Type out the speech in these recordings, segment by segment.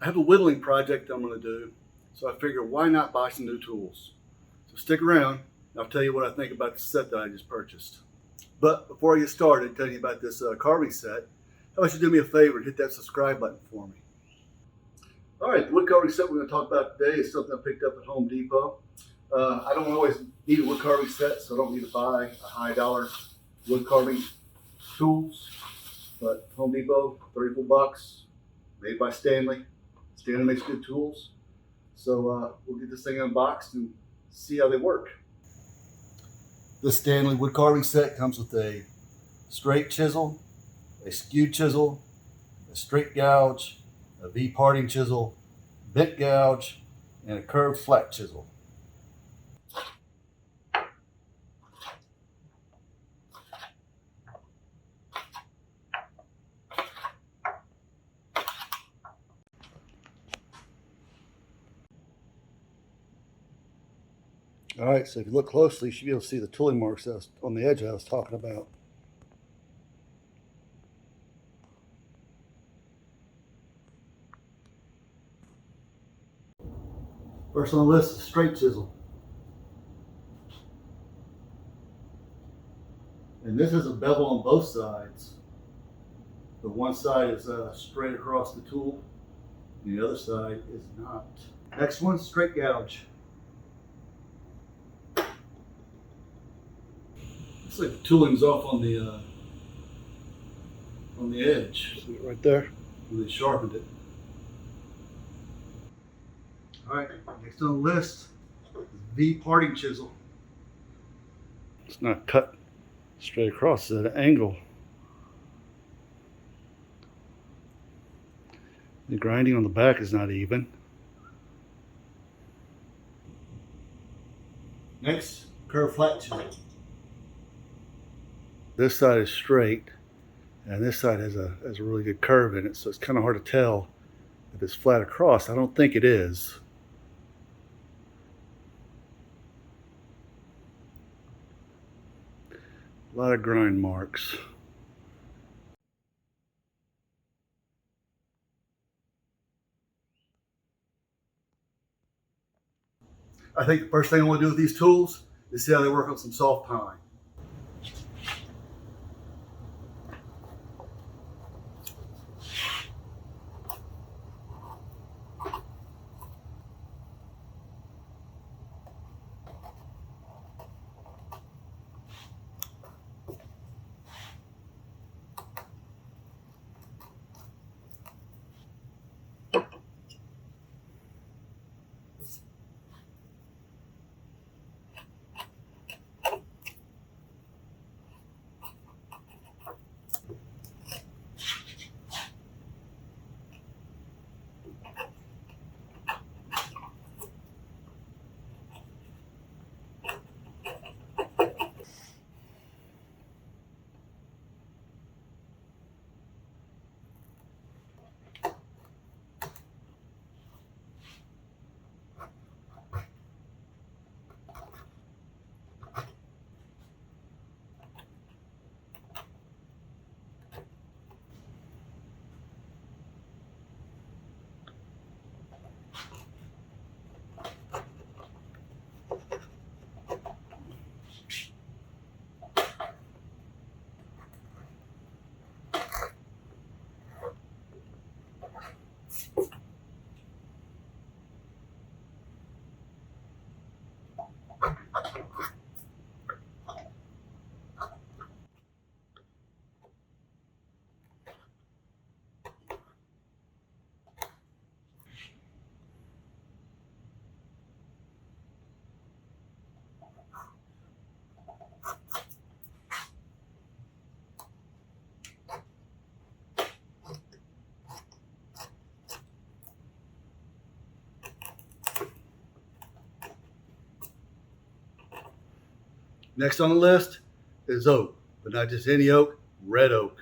I have a whittling project I'm going to do, so I figured why not buy some new tools. So stick around, and I'll tell you what I think about the set that I just purchased. But before I get started telling you about this carving set, how about you do me a favor and hit that subscribe button for me. All right, the wood carving set we're going to talk about today is something I picked up at Home Depot. I don't always need a wood carving set, so I don't need to buy a high dollar wood carving tools. But Home Depot, $34, made by Stanley. Stanley makes good tools. So we'll get this thing unboxed and see how they work. The Stanley wood carving set comes with a straight chisel, a skewed chisel, a straight gouge, a V-parting chisel, bent gouge, and a curved flat chisel. All right, so if you look closely, you should be able to see the tooling marks on the edge I was talking about. First on the list is straight chisel. And this is a bevel on both sides. The one side is straight across the tool, and the other side is not. Next one, straight gouge. Looks like the tooling's off on the edge. See it right there? Where they sharpened it. All right, next on the list is V-parting chisel. It's not cut straight across, it's at an angle. The grinding on the back is not even. Next, curved flat chisel. This side is straight, and this side has a really good curve in it, so it's kind of hard to tell if it's flat across. I don't think it is. A lot of grind marks. I think the first thing I want to do with these tools is see how they work on some soft pine. Next on the list is oak, but not just any oak, red oak.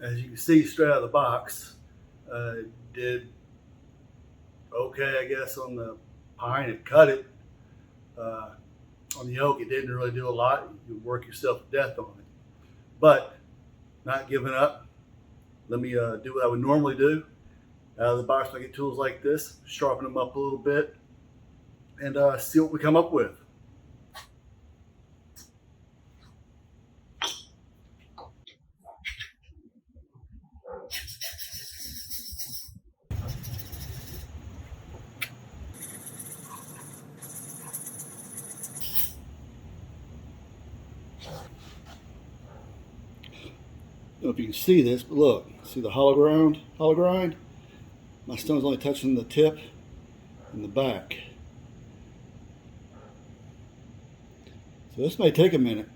As you can see straight out of the box, did okay, I guess, on the pine. It cut it. On the oak, it didn't really do a lot. You work yourself to death on it. But not giving up. Let me do what I would normally do. Out of the box, when I get tools like this, sharpen them up a little bit, and see what we come up with. I don't know if you can see this, but look, see the hollow grind? My stone's only touching the tip and the back. So this may take a minute.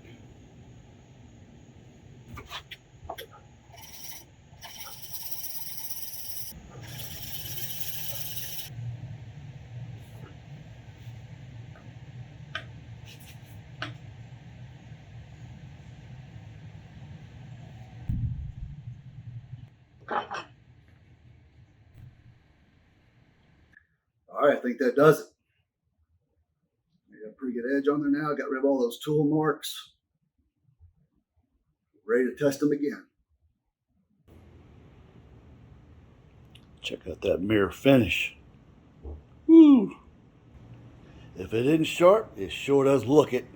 All right, I think that does it. Got a pretty good edge on there now. Got rid of all those tool marks. Ready to test them again. Check out that mirror finish. Woo! If it isn't sharp, it sure does look it.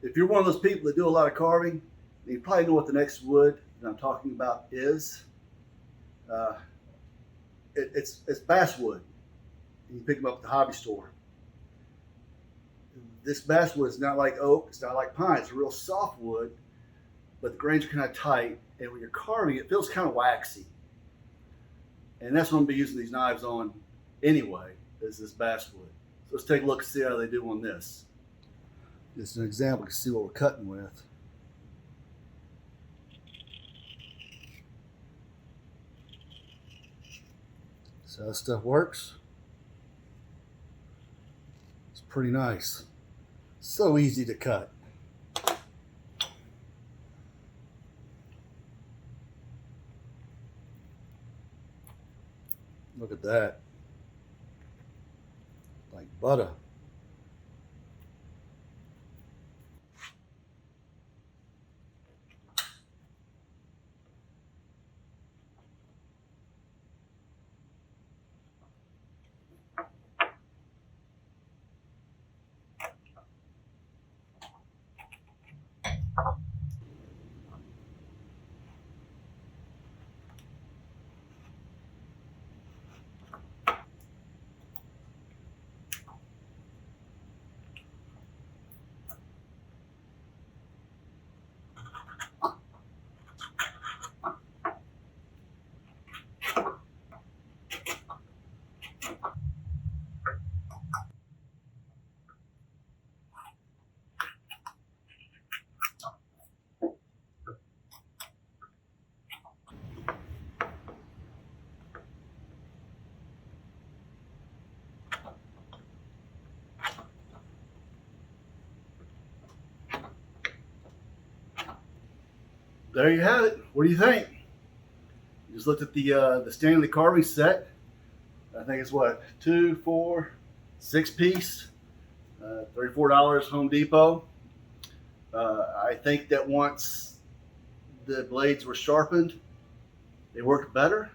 If you're one of those people that do a lot of carving, you probably know what the next wood that I'm talking about is. It's basswood. You pick them up at the hobby store. This basswood is not like oak, it's not like pine, it's a real soft wood, but the grains are kind of tight, and when you're carving, it feels kind of waxy. And that's what I'm gonna be using these knives on anyway, is this basswood. So let's take a look and see how they do on this. Just an example to see what we're cutting with. So how this stuff works. It's pretty nice. So easy to cut. Look at that. Like butter. There you have it. What do you think? You just looked at the Stanley carving set. I think it's what, 2, 4, 6 piece, $34 Home Depot. I think that once the blades were sharpened, they worked better.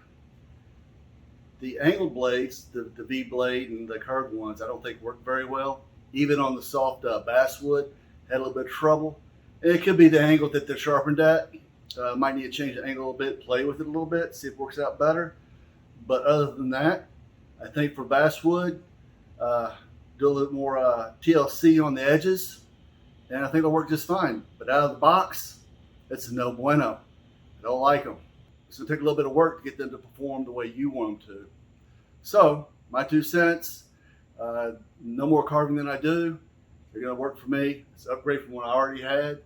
The angled blades, the V blade and the curved ones, I don't think worked very well. Even on the soft basswood, had a little bit of trouble. And it could be the angle that they're sharpened at. Might need to change the angle a little bit, play with it a little bit, see if it works out better. But other than that, I think for basswood, do a little more TLC on the edges, and I think it'll work just fine. But out of the box, it's a no bueno. I don't like them. It's gonna take a little bit of work to get them to perform the way you want them to. So, my 2 cents, no more carving than I do. They're gonna work for me. It's an upgrade from what I already had.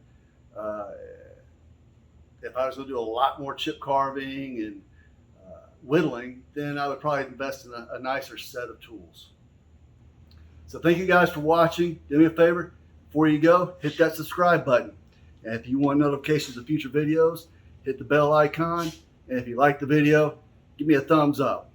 If I was going to do a lot more chip carving and whittling, then I would probably invest in a nicer set of tools. So thank you guys for watching. Do me a favor, before you go, hit that subscribe button. And if you want notifications of future videos, hit the bell icon. And if you like the video, give me a thumbs up.